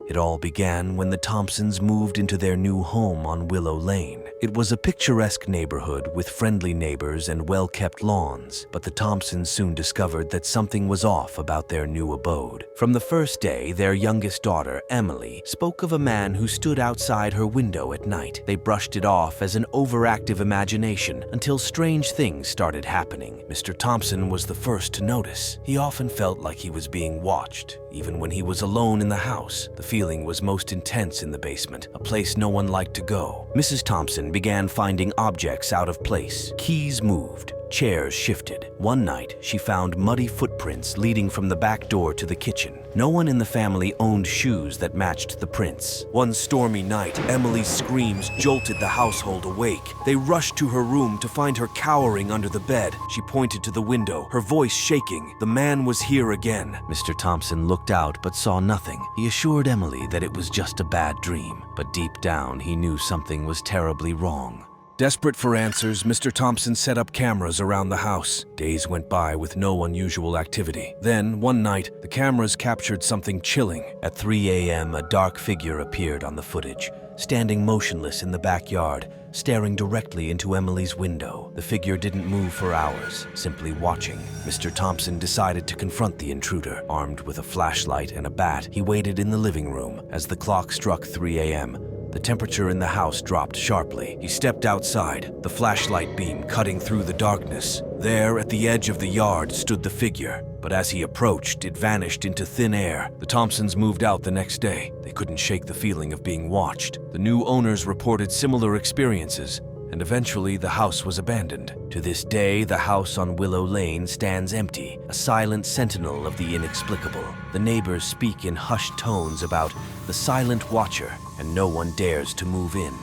It all began when the Thompsons moved into their new home on Willow Lane. It was a picturesque neighborhood with friendly neighbors and well-kept lawns, but the Thompsons soon discovered that something was off about their new abode. From the first day, their youngest daughter, Emily, spoke of a man who stood outside her window at night. They brushed it off as an overactive imagination until strange things started happening. Mr. Thompson was the first to notice. He often felt like he was being watched, even when he was alone in the house. The feeling was most intense in the basement, a place no one liked to go. Mrs. Thompson began finding objects out of place. Keys moved. Chairs shifted. One night, she found muddy footprints leading from the back door to the kitchen. No one in the family owned shoes that matched the prints. One stormy night, Emily's screams jolted the household awake. They rushed to her room to find her cowering under the bed. She pointed to the window, her voice shaking. The man was here again. Mr. Thompson looked out but saw nothing. He assured Emily that it was just a bad dream, but deep down he knew something was terribly wrong. Desperate for answers, Mr. Thompson set up cameras around the house. Days went by with no unusual activity. Then, one night, the cameras captured something chilling. At 3 a.m., a dark figure appeared on the footage, standing motionless in the backyard, staring directly into Emily's window. The figure didn't move for hours, simply watching. Mr. Thompson decided to confront the intruder. Armed with a flashlight and a bat, he waited in the living room. As the clock struck 3 a.m., the temperature in the house dropped sharply. He stepped outside, the flashlight beam cutting through the darkness. There, at the edge of the yard, stood the figure. But as he approached, it vanished into thin air. The Thompsons moved out the next day. They couldn't shake the feeling of being watched. The new owners reported similar experiences, and eventually the house was abandoned. To this day, the house on Willow Lane stands empty, a silent sentinel of the inexplicable. The neighbors speak in hushed tones about the silent watcher, and no one dares to move in.